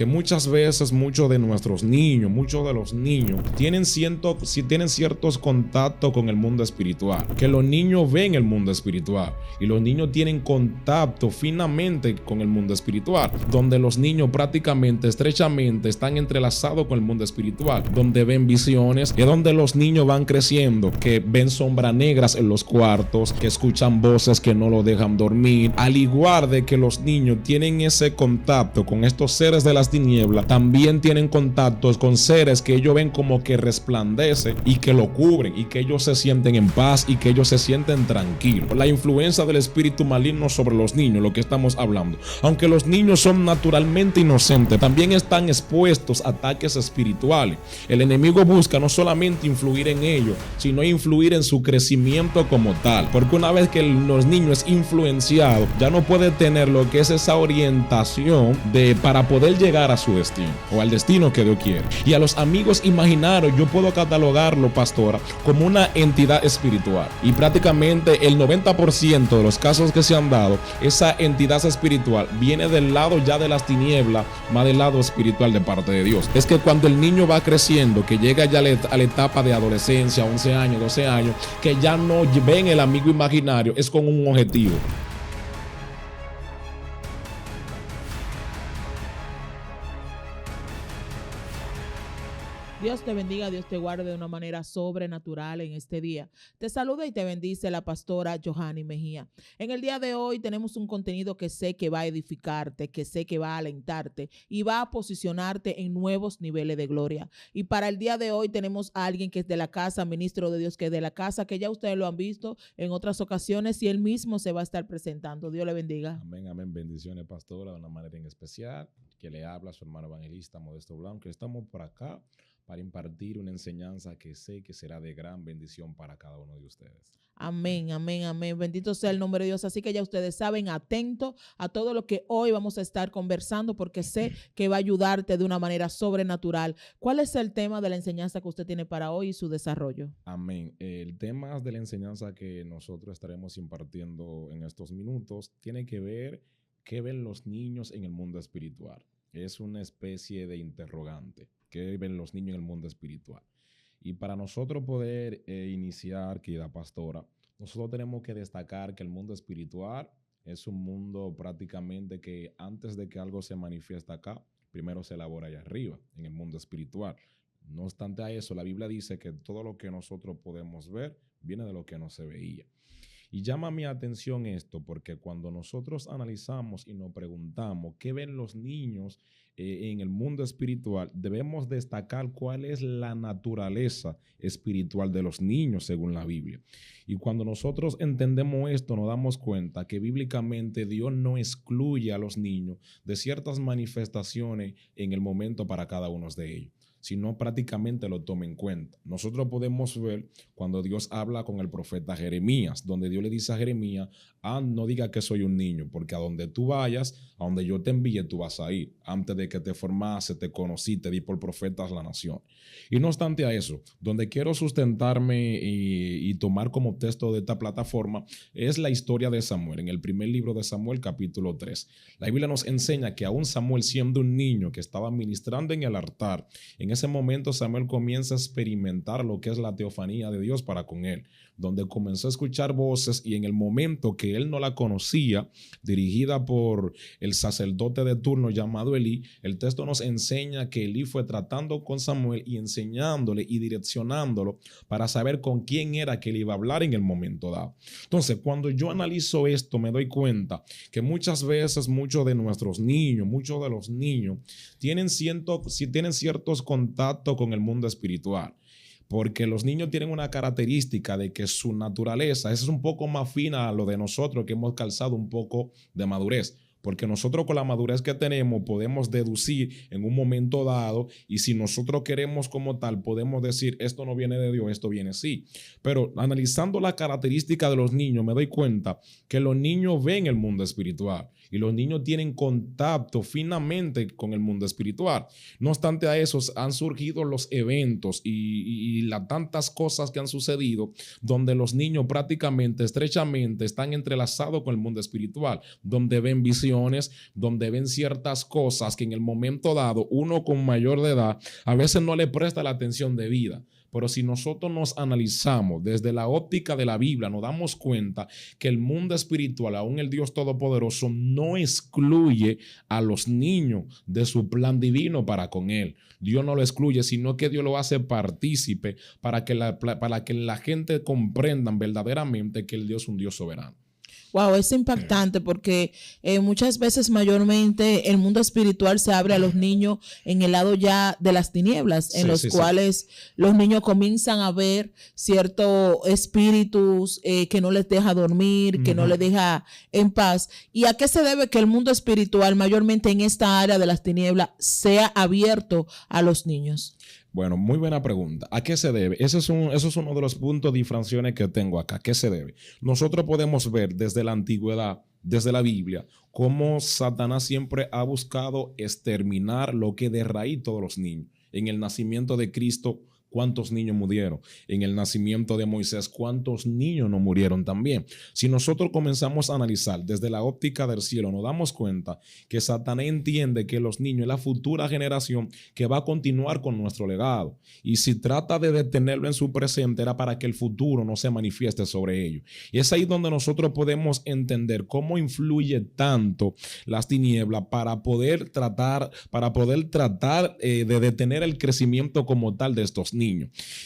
que muchas veces muchos de nuestros niños, muchos de los niños tienen ciertos contactos con el mundo espiritual, que los niños ven el mundo espiritual y los niños tienen contacto finamente con el mundo espiritual, donde los niños prácticamente estrechamente están entrelazados con el mundo espiritual, donde ven visiones, y es donde los niños van creciendo, que ven sombras negras en los cuartos, que escuchan voces que no lo dejan dormir, al igual de que los niños tienen ese contacto con estos seres de las tinieblas, también tienen contactos con seres que ellos ven como que resplandecen y que lo cubren y que ellos se sienten en paz y que ellos se sienten tranquilos. La influencia del espíritu maligno sobre los niños, lo que estamos hablando, aunque los niños son naturalmente inocentes, también están expuestos a ataques espirituales. El enemigo busca no solamente influir en ellos, sino influir en su crecimiento como tal, porque una vez que los niños es influenciado, ya no puede tener lo que es esa orientación para poder llegar a su destino o al destino que Dios quiere. Y a los amigos imaginarios yo puedo catalogarlo, pastora, como una entidad espiritual, y prácticamente el 90% de los casos que se han dado, esa entidad espiritual viene del lado ya de las tinieblas, más del lado espiritual de parte de Dios. Es que cuando el niño va creciendo, que llega ya a la etapa de adolescencia, 11 años, 12 años, que ya no ven el amigo imaginario, es con un objetivo. Dios te bendiga, Dios te guarde de una manera sobrenatural en este día. Te saluda y te bendice la pastora Johanny Mejía. En el día de hoy tenemos un contenido que sé que va a edificarte, que sé que va a alentarte y va a posicionarte en nuevos niveles de gloria. Y para el día de hoy tenemos a alguien que es de la casa, ministro de Dios que es de la casa, que ya ustedes lo han visto en otras ocasiones y él mismo se va a estar presentando. Dios le bendiga. Amén, amén. Bendiciones, pastora, de una manera en especial, que le habla su hermano evangelista Modesto Blanco. Estamos por acá para impartir una enseñanza que sé que será de gran bendición para cada uno de ustedes. Amén, amén, amén. Bendito sea el nombre de Dios. Así que ya ustedes saben, atento a todo lo que hoy vamos a estar conversando, porque sé que va a ayudarte de una manera sobrenatural. ¿Cuál es el tema de la enseñanza que usted tiene para hoy y su desarrollo? Amén. El tema de la enseñanza que nosotros estaremos impartiendo en estos minutos tiene que ver qué ven los niños en el mundo espiritual. Es una especie de interrogante. ¿Qué ven los niños en el mundo espiritual? Y para nosotros poder iniciar, querida pastora, nosotros tenemos que destacar que el mundo espiritual es un mundo prácticamente que antes de que algo se manifiesta acá, primero se elabora allá arriba, en el mundo espiritual. No obstante a eso, la Biblia dice que todo lo que nosotros podemos ver viene de lo que no se veía. Y llama mi atención esto porque cuando nosotros analizamos y nos preguntamos qué ven los niños en el mundo espiritual, debemos destacar cuál es la naturaleza espiritual de los niños según la Biblia. Y cuando nosotros entendemos esto, nos damos cuenta que bíblicamente Dios no excluye a los niños de ciertas manifestaciones en el momento para cada uno de ellos, sino prácticamente lo toma en cuenta. Nosotros podemos ver cuando Dios habla con el profeta Jeremías, donde Dios le dice a Jeremías, no diga que soy un niño, porque a donde tú vayas, a donde yo te envíe, tú vas a ir. Antes de que te formase, te conocí, te di por profetas la nación. Y no obstante a eso, donde quiero sustentarme y tomar como texto de esta plataforma, es la historia de Samuel. En el primer libro de Samuel, capítulo 3. La Biblia nos enseña que aún Samuel, siendo un niño que estaba ministrando en el altar, en ese momento Samuel comienza a experimentar lo que es la teofanía de Dios para con él, donde comenzó a escuchar voces y en el momento que él no la conocía, dirigida por el sacerdote de turno llamado Elí, el texto nos enseña que Elí fue tratando con Samuel y enseñándole y direccionándolo para saber con quién era que él iba a hablar en el momento dado. Entonces, cuando yo analizo esto, me doy cuenta que muchas veces muchos de nuestros niños, muchos de los niños tienen ciertos contactos con el mundo espiritual, porque los niños tienen una característica de que su naturaleza es un poco más fina a lo de nosotros, que hemos calzado un poco de madurez. Porque nosotros con la madurez que tenemos podemos deducir en un momento dado, y si nosotros queremos como tal podemos decir esto no viene de Dios, esto viene sí. Pero analizando la característica de los niños me doy cuenta que los niños ven el mundo espiritual y los niños tienen contacto finamente con el mundo espiritual. No obstante a eso, han surgido los eventos y las tantas cosas que han sucedido donde los niños prácticamente, estrechamente, están entrelazados con el mundo espiritual, donde ven visiones, donde ven ciertas cosas que en el momento dado, uno con mayor de edad, a veces no le presta la atención debida. Pero si nosotros nos analizamos desde la óptica de la Biblia, nos damos cuenta que el mundo espiritual, aún el Dios Todopoderoso, no excluye a los niños de su plan divino para con él. Dios no lo excluye, sino que Dios lo hace partícipe para que la gente comprenda verdaderamente que el Dios es un Dios soberano. Wow, es impactante porque muchas veces mayormente el mundo espiritual se abre a los niños en el lado ya de las tinieblas, en los cuales los niños comienzan a ver ciertos espíritus que no les deja dormir, que no les deja en paz. ¿Y a qué se debe que el mundo espiritual mayormente en esta área de las tinieblas sea abierto a los niños? Bueno, muy buena pregunta. ¿A qué se debe? Eso es uno de los puntos de diferenciación que tengo acá. ¿A qué se debe? Nosotros podemos ver desde la antigüedad, desde la Biblia, cómo Satanás siempre ha buscado exterminar lo que de raíz todos los niños. En el nacimiento de Cristo, ¿cuántos niños murieron? En el nacimiento de Moisés, ¿cuántos niños no murieron también? Si nosotros comenzamos a analizar desde la óptica del cielo, nos damos cuenta que Satanás entiende que los niños es la futura generación que va a continuar con nuestro legado. Y si trata de detenerlo en su presente, era para que el futuro no se manifieste sobre ellos. Y es ahí donde nosotros podemos entender cómo influye tanto las tinieblas para poder tratar de detener el crecimiento como tal de estos niños.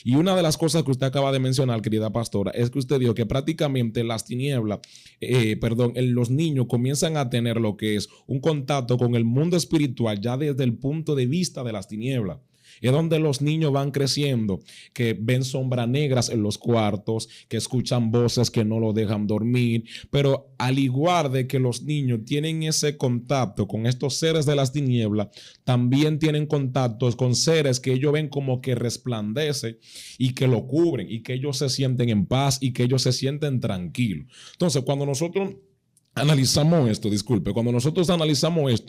Y una de las cosas que usted acaba de mencionar, querida pastora, es que usted dijo que prácticamente las tinieblas, los niños comienzan a tener lo que es un contacto con el mundo espiritual ya desde el punto de vista de las tinieblas. Es donde los niños van creciendo, que ven sombras negras en los cuartos, que escuchan voces que no los dejan dormir, pero al igual de que los niños tienen ese contacto con estos seres de las tinieblas, también tienen contactos con seres que ellos ven como que resplandecen y que lo cubren y que ellos se sienten en paz y que ellos se sienten tranquilos. Entonces, cuando nosotros analizamos esto,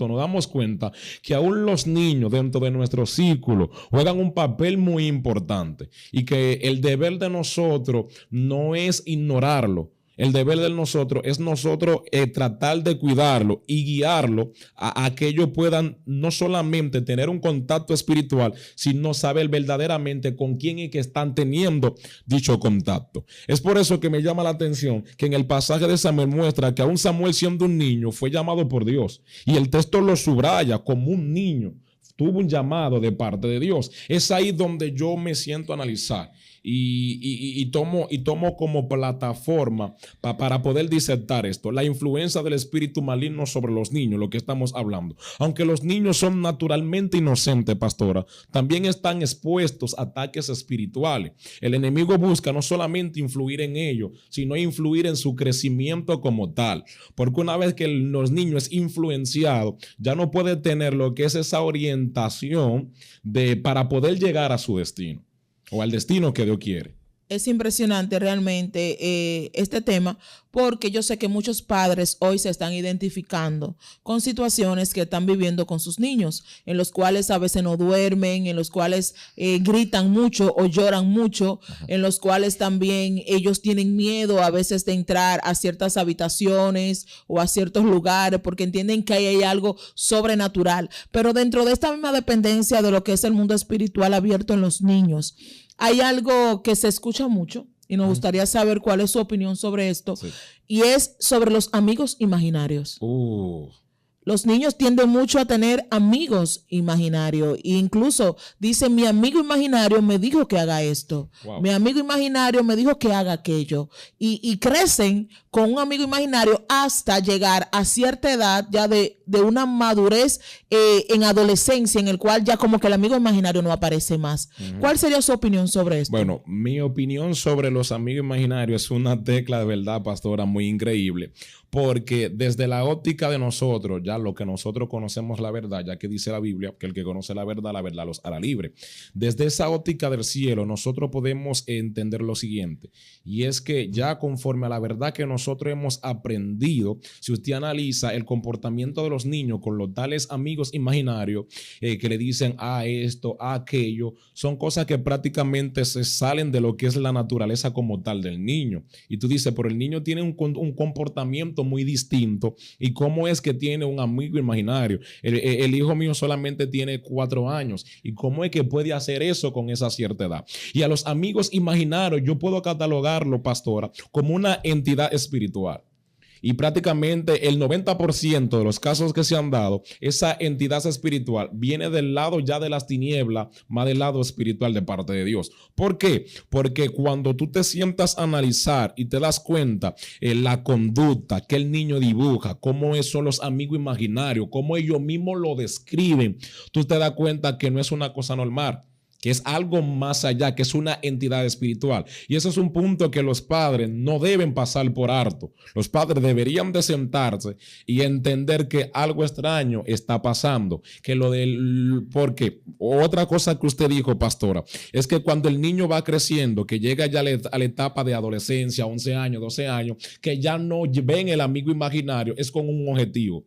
nos damos cuenta que aún los niños dentro de nuestro círculo juegan un papel muy importante y que el deber de nosotros no es ignorarlo. El deber de nosotros es tratar de cuidarlo y guiarlo a que ellos puedan no solamente tener un contacto espiritual, sino saber verdaderamente con quién es que están teniendo dicho contacto. Es por eso que me llama la atención que en el pasaje de Samuel muestra que aún Samuel, siendo un niño, fue llamado por Dios. Y el texto lo subraya como un niño. Tuvo un llamado de parte de Dios. Es ahí donde yo me siento a analizar y tomo como plataforma para poder disertar esto, la influencia del espíritu maligno sobre los niños, lo que estamos hablando. Aunque los niños son naturalmente inocentes, pastora, también están expuestos a ataques espirituales. El enemigo busca no solamente influir en ellos, sino influir en su crecimiento como tal. Porque una vez que los niños es influenciado, ya no puede tener lo que es esa orientación para poder llegar a su destino o al destino que Dios quiere. Es impresionante realmente este tema, porque yo sé que muchos padres hoy se están identificando con situaciones que están viviendo con sus niños, en los cuales a veces no duermen, en los cuales gritan mucho o lloran mucho, en los cuales también ellos tienen miedo a veces de entrar a ciertas habitaciones o a ciertos lugares porque entienden que ahí hay algo sobrenatural. Pero dentro de esta misma dependencia de lo que es el mundo espiritual abierto en los niños, hay algo que se escucha mucho y nos gustaría saber cuál es su opinión sobre esto, y es sobre los amigos imaginarios. Los niños tienden mucho a tener amigos imaginarios e incluso dicen: mi amigo imaginario me dijo que haga esto, mi amigo imaginario me dijo que haga aquello, y crecen con un amigo imaginario hasta llegar a cierta edad ya de de una madurez en adolescencia, en el cual ya como que el amigo imaginario no aparece más. ¿Cuál sería su opinión sobre esto? Bueno, mi opinión sobre los amigos imaginarios es una tecla de verdad, pastora, muy increíble. Porque desde la óptica de nosotros, ya lo que nosotros conocemos la verdad, ya que dice la Biblia, que el que conoce la verdad los hará libre. Desde esa óptica del cielo, nosotros podemos entender lo siguiente, y es que ya conforme a la verdad que nosotros hemos aprendido, si usted analiza el comportamiento de los niños con los tales amigos imaginarios que le dicen esto, aquello, son cosas que prácticamente se salen de lo que es la naturaleza como tal del niño. Y tú dices, pero el niño tiene un comportamiento muy distinto. ¿Y cómo es que tiene un amigo imaginario? El hijo mío solamente tiene 4 años. ¿Y cómo es que puede hacer eso con esa cierta edad? Y a los amigos imaginarios yo puedo catalogarlo, pastora, como una entidad espiritual. Y prácticamente el 90% de los casos que se han dado, esa entidad espiritual viene del lado ya de las tinieblas, más del lado espiritual de parte de Dios. ¿Por qué? Porque cuando tú te sientas a analizar y te das cuenta la conducta que el niño dibuja, cómo son los amigos imaginarios, cómo ellos mismos lo describen, tú te das cuenta que no es una cosa normal, que es algo más allá, que es una entidad espiritual. Y eso es un punto que los padres no deben pasar por alto. Los padres deberían de sentarse y entender que algo extraño está pasando. Porque otra cosa que usted dijo, pastora, es que cuando el niño va creciendo, que llega ya a la etapa de adolescencia, 11 años, 12 años, que ya no ven el amigo imaginario, es con un objetivo.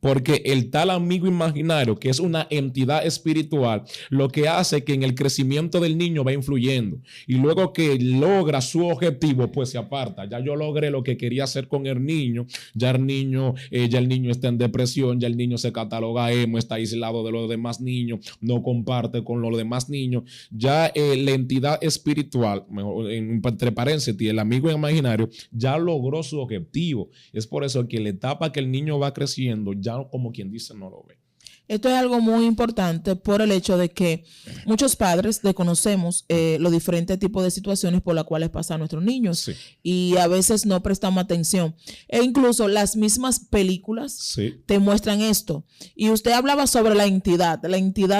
Porque el tal amigo imaginario, que es una entidad espiritual, lo que hace que en el crecimiento del niño va influyendo. Y luego que logra su objetivo, pues se aparta. Ya yo logré lo que quería hacer con el niño. Ya el niño está en depresión, ya el niño se cataloga emo, está aislado de los demás niños, no comparte con los demás niños. Ya la entidad espiritual, entre paréntesis, el amigo imaginario, ya logró su objetivo. Es por eso que la etapa que el niño va creciendo, ya como quien dice, no lo ve. Esto es algo muy importante por el hecho de que muchos padres desconocemos los diferentes tipos de situaciones por las cuales pasan nuestros niños, sí, y a veces no prestamos atención. E incluso las mismas películas, sí, te muestran esto. Y usted hablaba sobre la entidad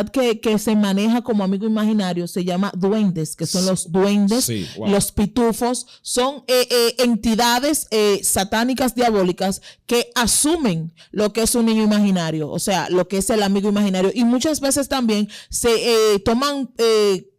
que se maneja como amigo imaginario, se llama duendes, que son los duendes, sí, wow, los pitufos, son entidades satánicas, diabólicas, que asumen lo que es un niño imaginario, o sea, lo que es el amigo imaginario, y muchas veces también se toman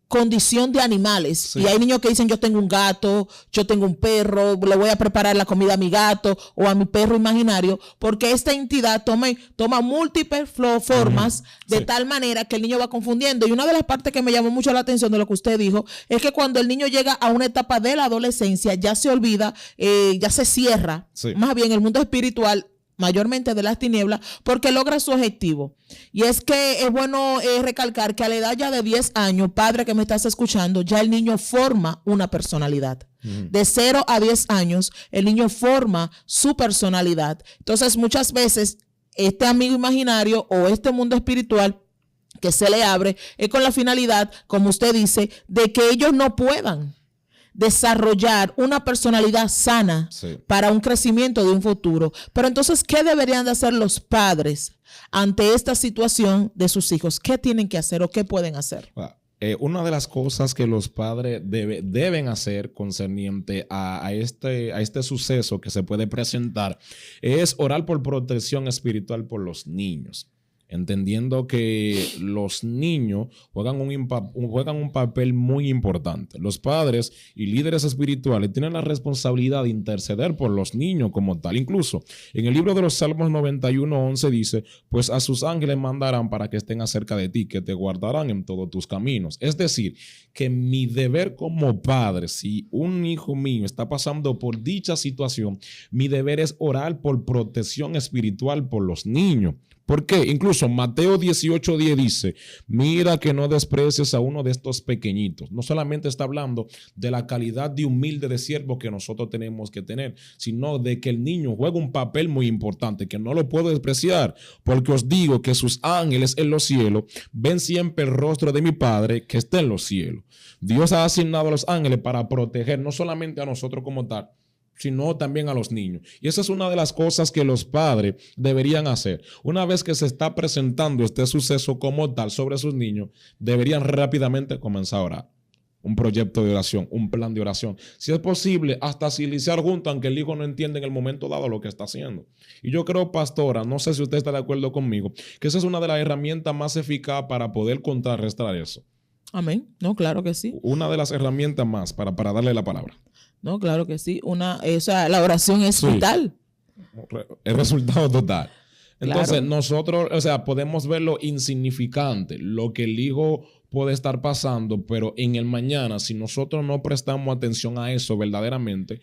condición de animales, sí, y hay niños que dicen yo tengo un gato, yo tengo un perro, le voy a preparar la comida a mi gato o a mi perro imaginario, porque esta entidad toma múltiples formas, de, sí, tal manera que el niño va confundiendo. Y una de las partes que me llamó mucho la atención de lo que usted dijo es que cuando el niño llega a una etapa de la adolescencia ya se olvida, ya se cierra, sí, más bien el mundo espiritual, mayormente de las tinieblas, porque logra su objetivo. Y es que es bueno recalcar que a la edad ya de 10 años, padre que me estás escuchando, ya el niño forma una personalidad. De 0 a 10 años, el niño forma su personalidad. Entonces, muchas veces, este amigo imaginario o este mundo espiritual que se le abre es con la finalidad, como usted dice, de que ellos no puedan desarrollar una personalidad sana, sí, para un crecimiento de un futuro. Pero entonces, ¿qué deberían de hacer los padres ante esta situación de sus hijos? ¿Qué tienen que hacer o qué pueden hacer? Una de las cosas que los padres deben hacer concerniente a este suceso que se puede presentar es orar por protección espiritual por los niños. Entendiendo que los niños juegan un papel muy importante. Los padres y líderes espirituales tienen la responsabilidad de interceder por los niños como tal. Incluso en el libro de los Salmos 91:11 dice, pues a sus ángeles mandarán para que estén acerca de ti, que te guardarán en todos tus caminos. Es decir, que mi deber como padre, si un hijo mío está pasando por dicha situación, mi deber es orar por protección espiritual por los niños. ¿Por qué? Incluso Mateo 18:10 dice, mira que no desprecies a uno de estos pequeñitos. No solamente está hablando de la calidad de humilde de siervo que nosotros tenemos que tener, sino de que el niño juega un papel muy importante, que no lo puedo despreciar, porque os digo que sus ángeles en los cielos ven siempre el rostro de mi Padre que está en los cielos. Dios ha asignado a los ángeles para proteger no solamente a nosotros como tal, sino también a los niños. Y esa es una de las cosas que los padres deberían hacer. Una vez que se está presentando este suceso como tal sobre sus niños, deberían rápidamente comenzar a orar. Un proyecto de oración, un plan de oración. Si es posible, hasta iniciar juntos, aunque el hijo no entienda en el momento dado lo que está haciendo. Y yo creo, pastora, no sé si usted está de acuerdo conmigo, que esa es una de las herramientas más eficaces para poder contrarrestar eso. Amén. No, claro que sí. Una de las herramientas más para darle la palabra. No, claro que sí. O sea, la oración es vital. El resultado total. Entonces, Claro. nosotros, o sea, podemos ver lo insignificante, lo que el hijo puede estar pasando, pero en el mañana, si nosotros no prestamos atención a eso verdaderamente,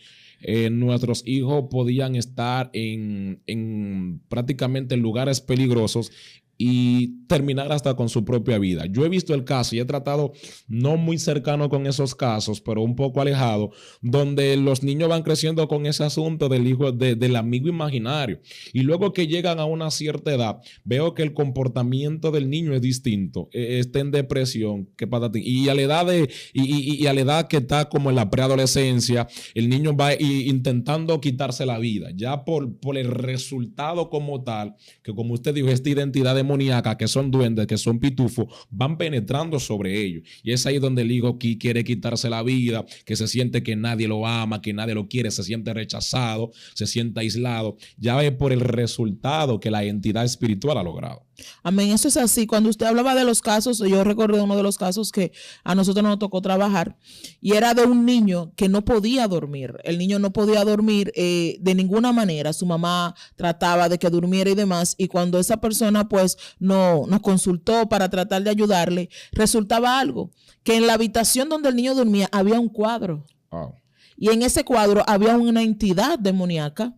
nuestros hijos podían estar en prácticamente lugares peligrosos y terminar hasta con su propia vida. Yo he visto el caso y he tratado no muy cercano con esos casos, pero un poco alejado, donde los niños van creciendo con ese asunto del hijo, del amigo imaginario. Y luego que llegan a una cierta edad, veo que el comportamiento del niño es distinto, está en depresión, y a la edad y a la edad que está como en la preadolescencia, el niño va intentando quitarse la vida, ya por el resultado como tal, que como usted dijo, esta identidad demoníaca, que son duendes, que son pitufos, van penetrando sobre ellos. Y es ahí donde el hijo quiere quitarse la vida, que se siente que nadie lo ama, que nadie lo quiere, se siente rechazado, se siente aislado. Ya ve por el resultado que la entidad espiritual ha logrado. Amén, eso es así. Cuando usted hablaba de los casos, yo recordé uno de los casos que a nosotros nos tocó trabajar y era de un niño que no podía dormir. El niño no podía dormir de ninguna manera. Su mamá trataba de que durmiera y demás, y cuando esa persona pues nos consultó para tratar de ayudarle, resultaba algo, que en la habitación donde el niño dormía había un cuadro. Wow. Y en ese cuadro había una entidad demoníaca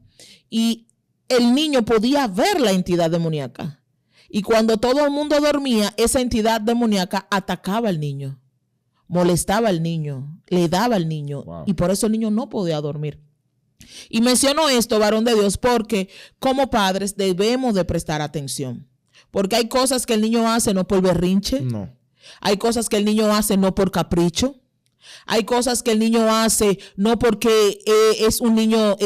y el niño podía ver la entidad demoníaca. Y cuando todo el mundo dormía, esa entidad demoníaca atacaba al niño, molestaba al niño, le daba al niño. Wow. Y por eso el niño no podía dormir. Y menciono esto, varón de Dios, porque como padres debemos de prestar atención. Porque hay cosas que el niño hace no por berrinche. No. Hay cosas que el niño hace no por capricho. Hay cosas que el niño hace no porque es un niño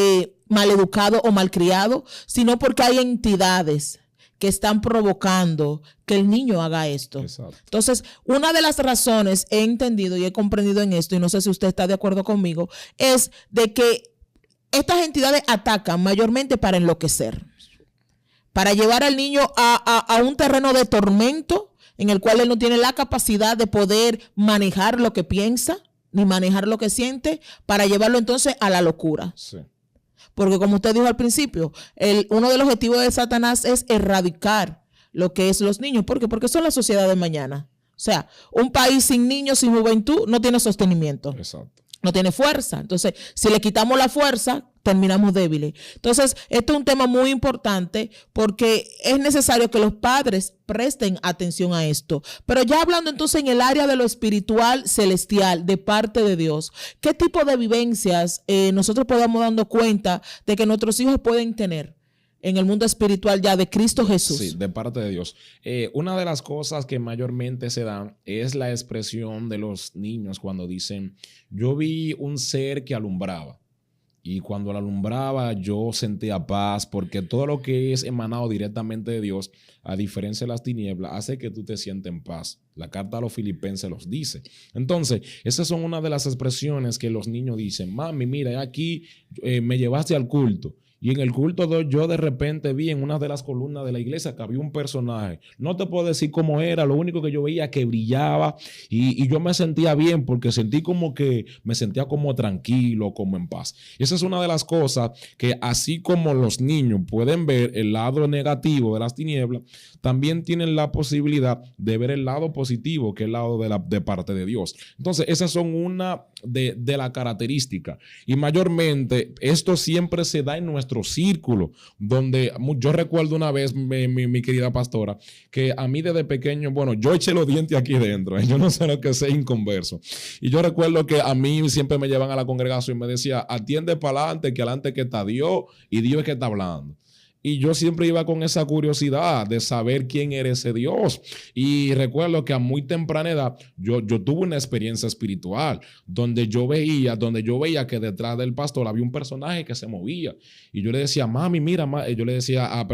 maleducado o malcriado, sino porque hay entidades que están provocando que el niño haga esto. Exacto. Entonces, una de las razones he entendido y he comprendido en esto, y no sé si usted está de acuerdo conmigo, es de que estas entidades atacan mayormente para enloquecer, para llevar al niño a un terreno de tormento en el cual él no tiene la capacidad de poder manejar lo que piensa ni manejar lo que siente, para llevarlo entonces a la locura. Sí. Porque como usted dijo al principio, uno de los objetivos de Satanás es erradicar lo que es los niños. ¿Por qué? Porque son la sociedad de mañana. O sea, un país sin niños, sin juventud, no tiene sostenimiento. Exacto. No tiene fuerza. Entonces, si le quitamos la fuerza, terminamos débiles. Entonces, esto es un tema muy importante porque es necesario que los padres presten atención a esto. Pero ya hablando entonces en el área de lo espiritual celestial de parte de Dios, ¿qué tipo de vivencias nosotros podamos darnos cuenta de que nuestros hijos pueden tener en el mundo espiritual ya de Cristo Jesús? Sí, de parte de Dios. Una de las cosas que mayormente se dan es la expresión de los niños cuando dicen, yo vi un ser que alumbraba. Y cuando la alumbraba yo sentía paz, porque todo lo que es emanado directamente de Dios, a diferencia de las tinieblas, hace que tú te sientas en paz. La carta a los filipenses los dice. Entonces, esas son una de las expresiones que los niños dicen. Mami, mira, aquí me llevaste al culto. Y en el culto yo de repente vi en una de las columnas de la iglesia que había un personaje. No te puedo decir cómo era, lo único que yo veía que brillaba y yo me sentía bien porque sentí como que me sentía como tranquilo, como en paz. Y esa es una de las cosas que así como los niños pueden ver el lado negativo de las tinieblas, también tienen la posibilidad de ver el lado positivo, que es el lado de parte de Dios. Entonces, esas son una de las características. Y mayormente esto siempre se da en nuestro círculo, donde yo recuerdo una vez, mi querida pastora, que a mí desde pequeño, bueno, yo eché los dientes aquí dentro, yo no sé lo que sea inconverso. Y yo recuerdo que a mí siempre me llevan a la congregación y me decía, atiende para adelante, que adelante que está Dios y Dios es que está hablando. Y yo siempre iba con esa curiosidad de saber quién era ese Dios. Y recuerdo que a muy temprana edad yo tuve una experiencia espiritual donde yo veía que detrás del pastor había un personaje que se movía. Y yo le decía, mami, mira, yo le decía, a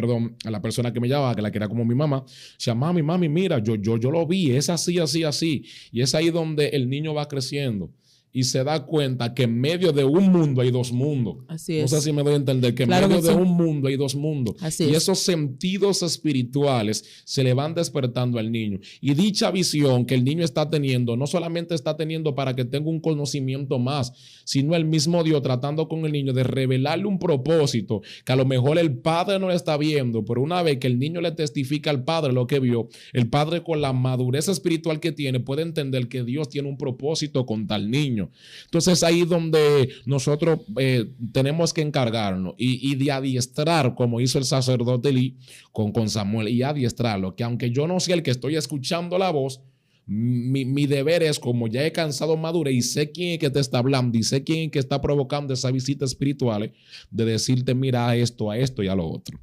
la persona que me llamaba, que la que era como mi mamá, decía, mami, mira, yo lo vi, es así, así, así. Y es ahí donde el niño va creciendo y se da cuenta que en medio de un mundo hay dos mundos. Así es. No sé si me doy a entender que en medio de un mundo hay dos mundos. Así y es. esos sentidos espirituales se le van despertando al niño. Y dicha visión que el niño está teniendo, no solamente está teniendo para que tenga un conocimiento más, sino el mismo Dios tratando con el niño de revelarle un propósito que a lo mejor el padre no está viendo, pero una vez que el niño le testifica al padre lo que vio, el padre con la madurez espiritual que tiene puede entender que Dios tiene un propósito con tal niño. Entonces ahí donde nosotros tenemos que encargarnos y de adiestrar, como hizo el sacerdote Elí con Samuel, y adiestrarlo, que aunque yo no sea el que estoy escuchando la voz, mi deber es, como ya he cansado madurez y sé quién es que te está hablando y sé quién es que está provocando esa visita espiritual, de decirte, mira a esto y a lo otro.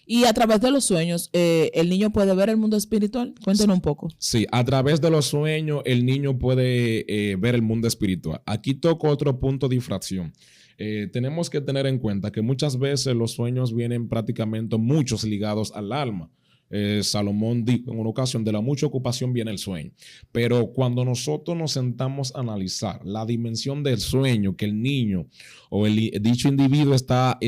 Y a través de los sueños, ¿el niño puede ver el mundo espiritual? Cuéntanos un poco. Sí, a través de los sueños el niño puede ver el mundo espiritual. Aquí toco otro punto de infracción. Tenemos que tener en cuenta que muchas veces los sueños vienen prácticamente muchos ligados al alma. Salomón dijo en una ocasión, de la mucha ocupación viene el sueño. Pero cuando nosotros nos sentamos a analizar la dimensión del sueño que el niño o dicho individuo está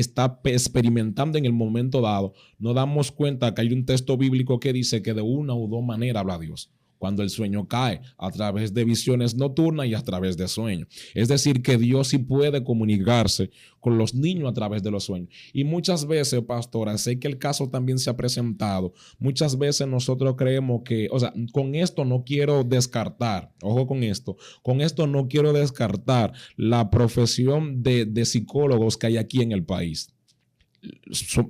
experimentando en el momento dado, nos damos cuenta que hay un texto bíblico que dice que de una u dos maneras habla Dios. Cuando el sueño cae, a través de visiones nocturnas y a través de sueños. Es decir, que Dios sí puede comunicarse con los niños a través de los sueños. Y muchas veces, pastora, sé que el caso también se ha presentado. Muchas veces nosotros creemos que, o sea, con esto no quiero descartar, ojo con esto no quiero descartar la profesión de psicólogos que hay aquí en el país.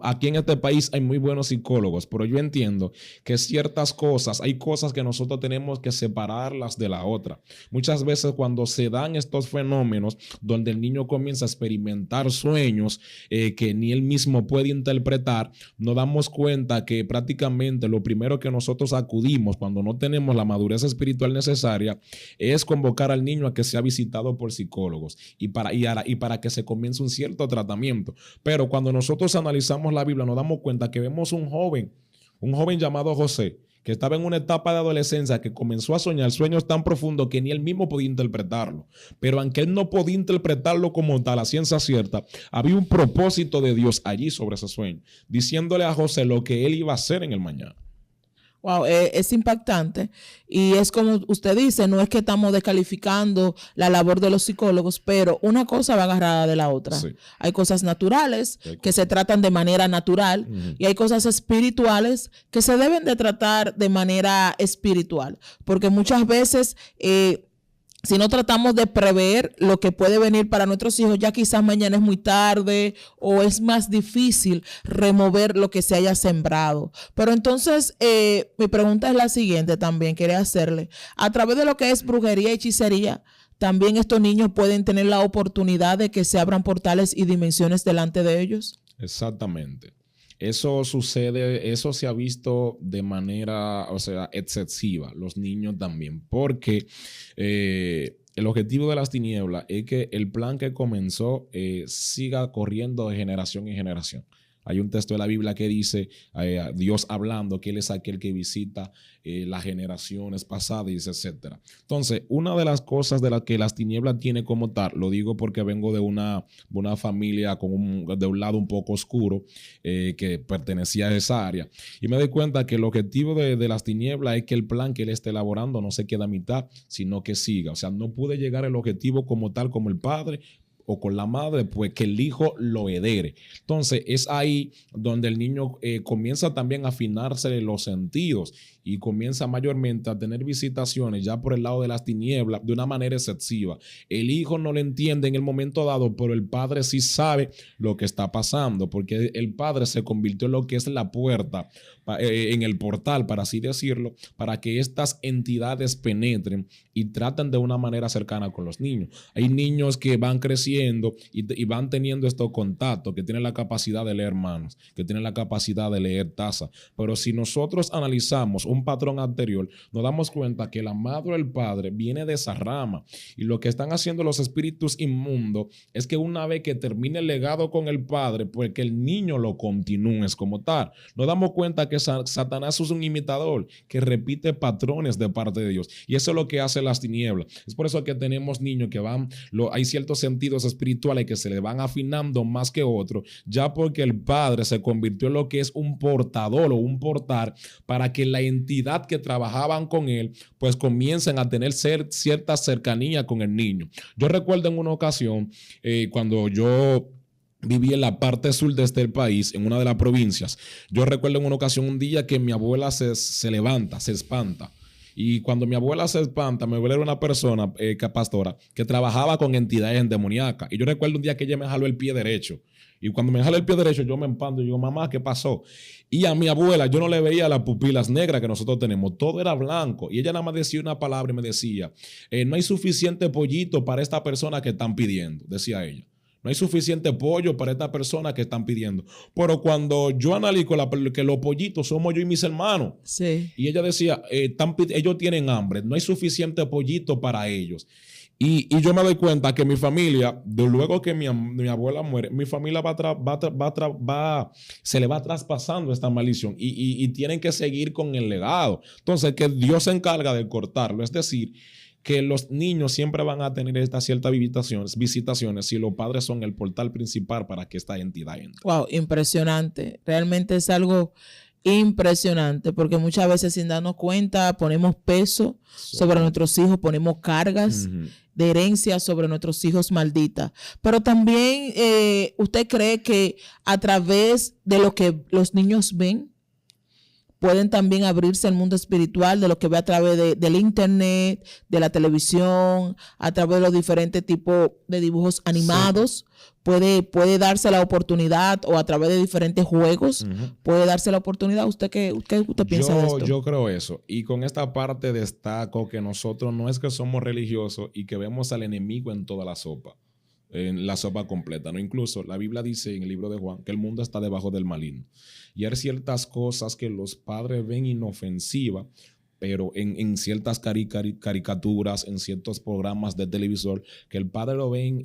Aquí en este país hay muy buenos psicólogos, pero yo entiendo que ciertas cosas, hay cosas que nosotros tenemos que separarlas de la otra. Muchas veces cuando se dan estos fenómenos donde el niño comienza a experimentar sueños que ni él mismo puede interpretar, nos damos cuenta que prácticamente lo primero que nosotros acudimos cuando no tenemos la madurez espiritual necesaria es convocar al niño a que sea visitado por psicólogos y para que se comience un cierto tratamiento. Pero cuando nosotros analizamos la Biblia, nos damos cuenta que vemos un joven llamado José, que estaba en una etapa de adolescencia, que comenzó a soñar sueños tan profundos que ni él mismo podía interpretarlo. Pero aunque él no podía interpretarlo como tal, a ciencia cierta, había un propósito de Dios allí sobre ese sueño, diciéndole a José lo que él iba a hacer en el mañana. Wow, es impactante y es como usted dice, no es que estamos descalificando la labor de los psicólogos, pero una cosa va agarrada de la otra. Sí. Hay cosas naturales que se tratan de manera natural y hay cosas espirituales que se deben de tratar de manera espiritual, porque muchas veces si no tratamos de prever lo que puede venir para nuestros hijos, ya quizás mañana es muy tarde o es más difícil remover lo que se haya sembrado. Pero entonces, mi pregunta es la siguiente también, quería hacerle. A través de lo que es brujería y hechicería, ¿también estos niños pueden tener la oportunidad de que se abran portales y dimensiones delante de ellos? Exactamente. Eso sucede, eso se ha visto de manera, o sea, excesiva, los niños también, porque el objetivo de las tinieblas es que el plan que comenzó siga corriendo de generación en generación. Hay un texto de la Biblia que dice, Dios hablando, que Él es aquel que visita las generaciones pasadas, y dice, etc. Entonces, una de las cosas de las que las tinieblas tiene como tal, lo digo porque vengo de una familia de un lado un poco oscuro que pertenecía a esa área, y me doy cuenta que el objetivo de las tinieblas es que el plan que Él esté elaborando no se quede a mitad, sino que siga. O sea, no puede llegar el objetivo como tal, como el padre o con la madre, pues que el hijo lo herede. Entonces es ahí donde el niño comienza también a afinarse los sentidos y comienza mayormente a tener visitaciones ya por el lado de las tinieblas de una manera excesiva. El hijo no le entiende en el momento dado, pero el padre sí sabe lo que está pasando, porque el padre se convirtió en lo que es la puerta, en el portal, para así decirlo, para que estas entidades penetren y traten de una manera cercana con los niños. Hay niños que van creciendo y van teniendo estos contactos, que tienen la capacidad de leer manos, que tienen la capacidad de leer tazas, pero si nosotros analizamos un patrón anterior, nos damos cuenta que la madre o el padre viene de esa rama, y lo que están haciendo los espíritus inmundos es que una vez que termine el legado con el padre, pues que el niño lo continúe como tal. Nos damos cuenta que Satanás es un imitador que repite patrones de parte de Dios, y eso es lo que hace las tinieblas. Es por eso que tenemos niños que hay ciertos sentidos espirituales que se le van afinando más que otros, ya porque el padre se convirtió en lo que es un portador o un portal para que la entidad que trabajaban con él pues comiencen a tener cierta cercanía con el niño. Yo recuerdo en una ocasión cuando yo viví en la parte sur de este país, en una de las provincias. Yo recuerdo en una ocasión, un día que mi abuela se levanta, se espanta. Y cuando mi abuela se espanta, mi abuela era una persona, pastora, que trabajaba con entidades endemoniacas. Y yo recuerdo un día que ella me jaló el pie derecho. Y cuando me jaló el pie derecho, yo me espanto y digo, mamá, ¿qué pasó? Y a mi abuela yo no le veía las pupilas negras que nosotros tenemos, todo era blanco. Y ella nada más decía una palabra y me decía, no hay suficiente pollito para esta persona que están pidiendo, decía ella. No hay suficiente pollo para esta persona que están pidiendo. Pero cuando yo analizo que los pollitos somos yo y mis hermanos. Sí. Y ella decía, ellos tienen hambre, no hay suficiente pollito para ellos. Y yo me doy cuenta que mi familia, luego que mi abuela muere, mi familia se le va traspasando esta maldición y tienen que seguir con el legado. Entonces, que Dios se encarga de cortarlo. Es decir, que los niños siempre van a tener estas ciertas visitaciones si los padres son el portal principal para que esta entidad entre. Wow, impresionante. Realmente es algo impresionante, porque muchas veces sin darnos cuenta ponemos peso sobre nuestros hijos, ponemos cargas de herencia sobre nuestros hijos malditas. Pero también ¿usted cree que a través de lo que los niños ven pueden también abrirse al mundo espiritual, de lo que ve a través del internet, de la televisión, a través de los diferentes tipos de dibujos animados? Sí. Puede darse la oportunidad, o a través de diferentes juegos, puede darse la oportunidad. ¿Usted qué usted piensa de esto? Yo creo eso. Y con esta parte destaco que nosotros no es que somos religiosos y que vemos al enemigo en toda la sopa. En la sopa completa, ¿no? Incluso la Biblia dice en el libro de Juan que el mundo está debajo del maligno. Y hay ciertas cosas que los padres ven inofensivas, pero en ciertas caricaturas, en ciertos programas de televisor, que el padre lo ven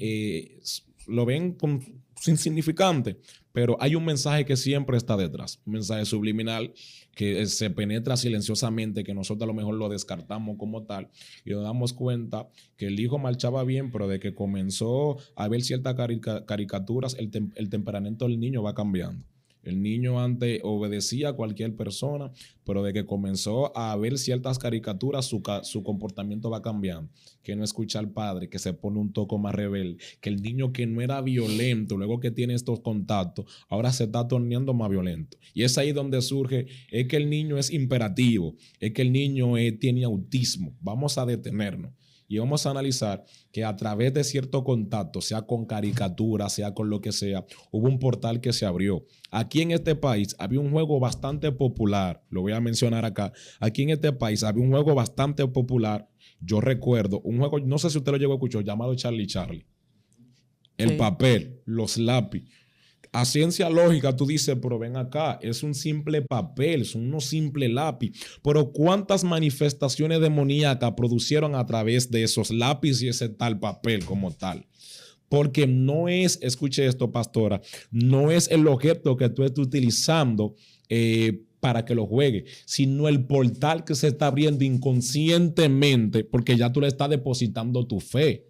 insignificante, pero hay un mensaje que siempre está detrás, un mensaje subliminal que se penetra silenciosamente, que nosotros a lo mejor lo descartamos como tal y nos damos cuenta que el hijo marchaba bien, pero de que comenzó a ver ciertas caricaturas, el temperamento del niño va cambiando. El niño antes obedecía a cualquier persona, pero de que comenzó a ver ciertas caricaturas, su comportamiento va cambiando. Que no escucha al padre, que se pone un toco más rebelde, que el niño que no era violento, luego que tiene estos contactos, ahora se está tornando más violento. Y es ahí donde surge, es que el niño es imperativo, es que el niño tiene autismo. Vamos a detenernos. Y vamos a analizar que a través de cierto contacto, sea con caricatura, sea con lo que sea, hubo un portal que se abrió. Aquí en este país había un juego bastante popular, lo voy a mencionar acá. Aquí en este país había un juego bastante popular. Yo recuerdo un juego, no sé si usted lo llegó a escuchar, llamado Charlie. El papel, los lápiz. A ciencia lógica tú dices, pero ven acá, es un simple papel, son unos simples lápiz. Pero ¿cuántas manifestaciones demoníacas producieron a través de esos lápices y ese tal papel como tal? Porque no es, escuche esto, pastora, no es el objeto que tú estés utilizando para que lo juegue, sino el portal que se está abriendo inconscientemente, porque ya tú le estás depositando tu fe.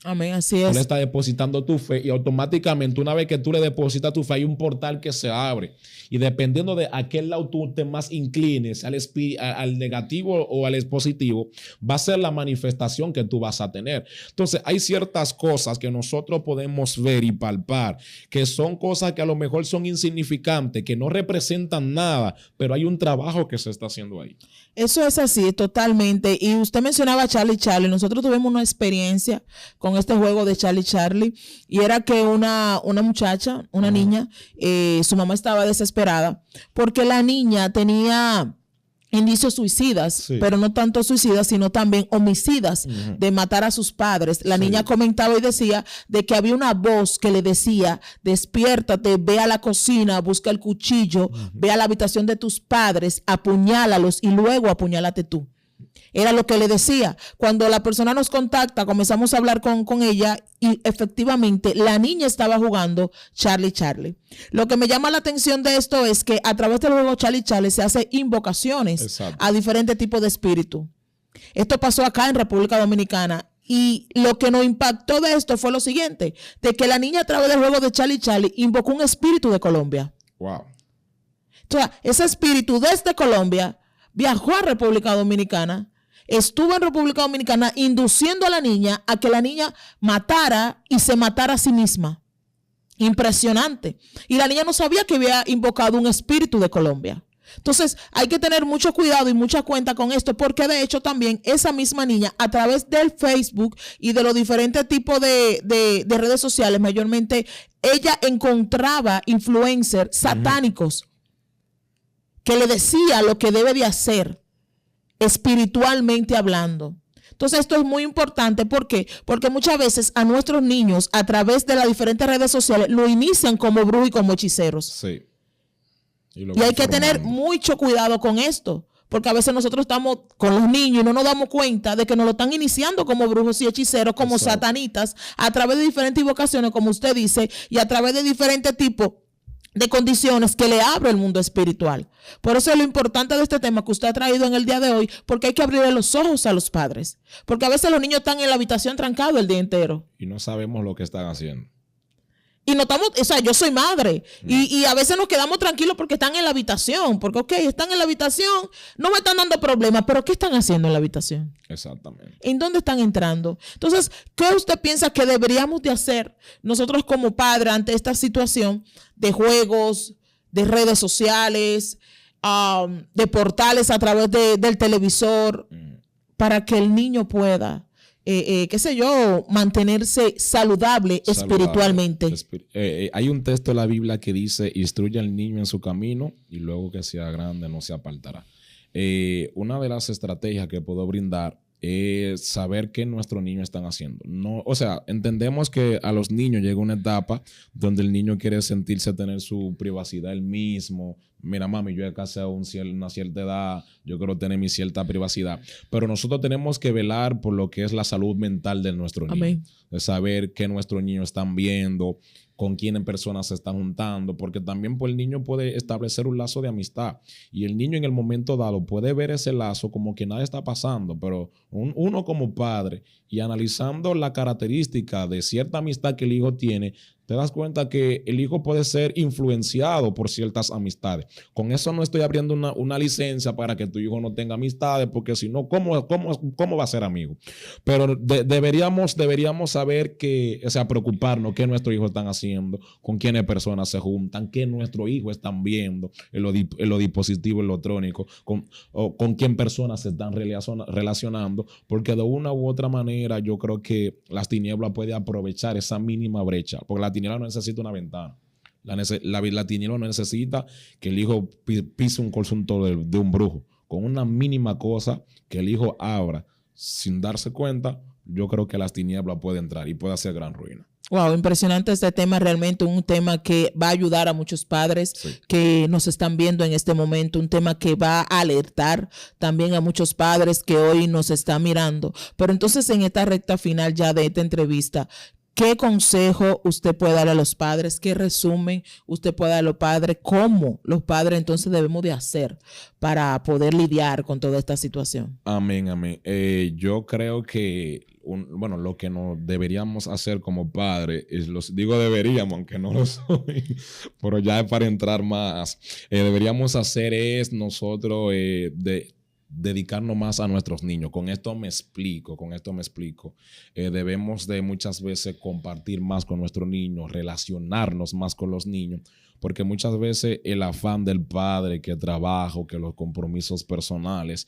Amén, así es. Tú le estás depositando tu fe y automáticamente una vez que tú le depositas tu fe hay un portal que se abre y dependiendo de a qué lado tú te más inclines, al negativo o al positivo, va a ser la manifestación que tú vas a tener. Entonces hay ciertas cosas que nosotros podemos ver y palpar, que son cosas que a lo mejor son insignificantes, que no representan nada, pero hay un trabajo que se está haciendo ahí. Eso es así, totalmente. Y usted mencionaba Charlie Charlie. Nosotros tuvimos una experiencia con este juego de Charlie Charlie y era que una muchacha, una niña, su mamá estaba desesperada porque la niña tenía indicios suicidas, Sí. pero no tanto suicidas, sino también homicidas de matar a sus padres. La Sí. niña comentaba y decía de que había una voz que le decía, despiértate, ve a la cocina, busca el cuchillo, ve a la habitación de tus padres, apuñálalos y luego apuñálate tú. Era lo que le decía. Cuando la persona nos contacta, comenzamos a hablar con ella y efectivamente la niña estaba jugando Charlie Charlie. Lo que me llama la atención de esto es que a través del juego Charlie Charlie se hace invocaciones Exacto. a diferentes tipos de espíritus. Esto pasó acá en República Dominicana y lo que nos impactó de esto fue lo siguiente, de que la niña a través del juego de Charlie Charlie invocó un espíritu de Colombia. Wow. Entonces, ese espíritu desde Colombia viajó a República Dominicana, estuvo en República Dominicana induciendo a la niña a que la niña matara y se matara a sí misma. Impresionante. Y la niña no sabía que había invocado un espíritu de Colombia. Entonces, hay que tener mucho cuidado y mucha cuenta con esto, porque de hecho también esa misma niña, a través del Facebook y de los diferentes tipos de redes sociales, mayormente, ella encontraba influencers satánicos que le decía lo que debe de hacer espiritualmente hablando. Entonces esto es muy importante. ¿Por qué? Porque muchas veces a nuestros niños a través de las diferentes redes sociales lo inician como brujos y como hechiceros. Sí. Y hay que tener mucho cuidado con esto. Porque a veces nosotros estamos con los niños y no nos damos cuenta de que nos lo están iniciando como brujos y hechiceros, como Exacto. satanitas, a través de diferentes invocaciones, como usted dice, y a través de diferentes tipos de condiciones que le abre el mundo espiritual. Por eso es lo importante de este tema que usted ha traído en el día de hoy, porque hay que abrirle los ojos a los padres. Porque a veces los niños están en la habitación trancados el día entero. Y no sabemos lo que están haciendo. Y no estamos, o sea, yo soy madre y a veces nos quedamos tranquilos porque están en la habitación, porque ok, están en la habitación, no me están dando problemas, pero ¿qué están haciendo en la habitación? Exactamente. ¿En dónde están entrando? Entonces, ¿qué usted piensa que deberíamos de hacer nosotros como padres ante esta situación de juegos, de redes sociales, de portales a través del televisor, para que el niño pueda, qué sé yo, mantenerse saludable espiritualmente? Hay un texto de la Biblia que dice, instruye al niño en su camino y luego que sea grande no se apartará. Una de las estrategias que puedo brindar es saber qué nuestros niños están haciendo. No, o sea, entendemos que a los niños llega una etapa donde el niño quiere sentirse tener su privacidad él mismo. Mira, mami, yo ya casi a una cierta edad, yo quiero tener mi cierta privacidad. Pero nosotros tenemos que velar por lo que es la salud mental de nuestro niño. Amén. De saber qué nuestros niños están viendo, con quiénes personas se están juntando, porque también pues, el niño puede establecer un lazo de amistad y el niño en el momento dado puede ver ese lazo como que nada está pasando, pero uno como padre y analizando la característica de cierta amistad que el hijo tiene, te das cuenta que el hijo puede ser influenciado por ciertas amistades. Con eso no estoy abriendo una licencia para que tu hijo no tenga amistades, porque si no, ¿cómo va a ser amigo? Pero deberíamos saber que, o sea, preocuparnos qué nuestros hijos están haciendo, con quiénes personas se juntan, qué nuestros hijos están viendo en los dispositivos electrónicos, con quién personas se están relacionando, porque de una u otra manera yo creo que las tinieblas pueden aprovechar esa mínima brecha, porque la tiniebla no necesita una ventana. La tiniebla no necesita que el hijo pise un consultor de un brujo. Con una mínima cosa que el hijo abra sin darse cuenta, yo creo que las tinieblas pueden entrar y puede hacer gran ruina. Wow, impresionante este tema, realmente un tema que va a ayudar a muchos padres que nos están viendo en este momento, un tema que va a alertar también a muchos padres que hoy nos están mirando. Pero entonces en esta recta final ya de esta entrevista, ¿qué consejo usted puede dar a los padres? ¿Qué resumen usted puede dar a los padres? ¿Cómo los padres entonces debemos de hacer para poder lidiar con toda esta situación? Amén, amén. Yo creo que, lo que nos deberíamos hacer como padres, digo deberíamos, aunque no lo soy, pero ya para entrar más, deberíamos hacer es nosotros dedicarnos más a nuestros niños. Con esto me explico. Debemos de muchas veces compartir más con nuestros niños, relacionarnos más con los niños, porque muchas veces el afán del padre, que el trabajo, que los compromisos personales,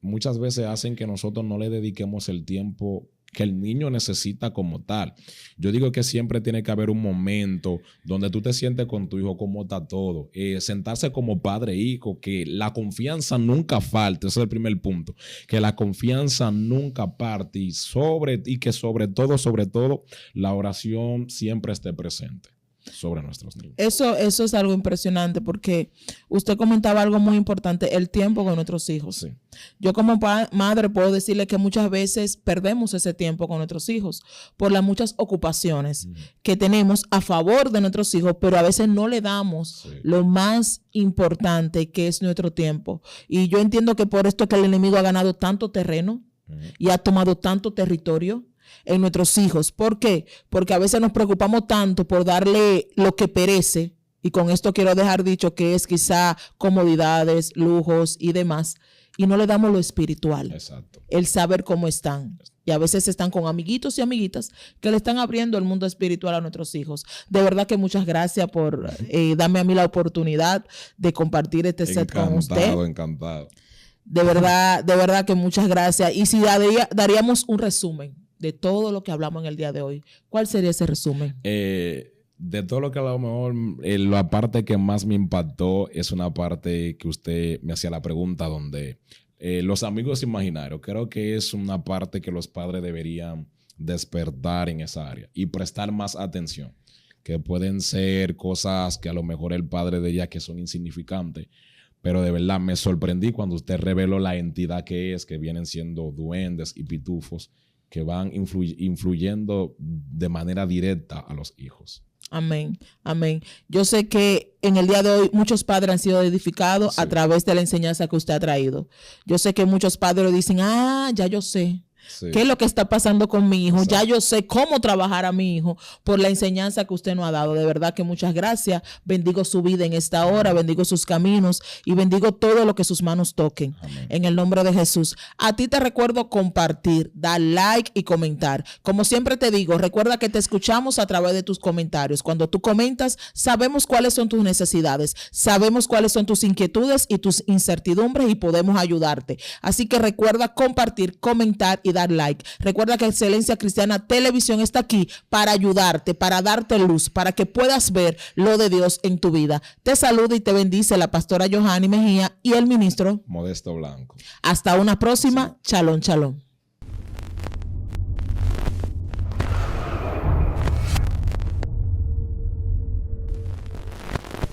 muchas veces hacen que nosotros no le dediquemos el tiempo que el niño necesita como tal. Yo digo que siempre tiene que haber un momento donde tú te sientes con tu hijo, cómo está todo, sentarse como padre e hijo, que la confianza nunca falte. Ese es el primer punto, que la confianza nunca parte y que sobre todo, la oración siempre esté presente sobre nuestros niños. Eso es algo impresionante, porque usted comentaba algo muy importante, el tiempo con nuestros hijos. Sí. Yo como madre puedo decirle que muchas veces perdemos ese tiempo con nuestros hijos por las muchas ocupaciones que tenemos a favor de nuestros hijos, pero a veces no le damos lo más importante, que es nuestro tiempo. Y yo entiendo que por esto es que el enemigo ha ganado tanto terreno y ha tomado tanto territorio en nuestros hijos. ¿Por qué? Porque a veces nos preocupamos tanto por darle lo que perece, y con esto quiero dejar dicho que es quizá comodidades, lujos y demás, y no le damos lo espiritual. Exacto. El saber cómo están. Y a veces están con amiguitos y amiguitas que le están abriendo el mundo espiritual a nuestros hijos. De verdad que muchas gracias por darme a mí la oportunidad de compartir este set con usted. Encantado. De verdad que muchas gracias. Y si daríamos un resumen de todo lo que hablamos en el día de hoy, ¿cuál sería ese resumen? De todo lo que hablamos, mejor, la parte que más me impactó es una parte que usted me hacía la pregunta, donde los amigos imaginarios, creo que es una parte que los padres deberían despertar en esa área y prestar más atención, que pueden ser cosas que a lo mejor el padre diría que son insignificantes, pero de verdad me sorprendí cuando usted reveló la entidad que vienen siendo duendes y pitufos, que van influyendo de manera directa a los hijos. Amén, amén. Yo sé que en el día de hoy muchos padres han sido edificados a través de la enseñanza que usted ha traído. Yo sé que muchos padres dicen, ya yo sé. Sí. ¿Qué es lo que está pasando con mi hijo? Exacto. Ya yo sé cómo trabajar a mi hijo por la enseñanza que usted nos ha dado. De verdad que muchas gracias. Bendigo su vida en esta hora, bendigo sus caminos y bendigo todo lo que sus manos toquen. Amén. En el nombre de Jesús. A ti te recuerdo compartir, dar like y comentar. Como siempre te digo, recuerda que te escuchamos a través de tus comentarios. Cuando tú comentas, sabemos cuáles son tus necesidades, sabemos cuáles son tus inquietudes y tus incertidumbres y podemos ayudarte. Así que recuerda compartir, comentar y dar like. Recuerda que Excelencia Cristiana Televisión está aquí para ayudarte, para darte luz, para que puedas ver lo de Dios en tu vida. Te saluda y te bendice la pastora Johanny Mejía y el ministro Modesto Blanco. Hasta una próxima. Shalom, shalom.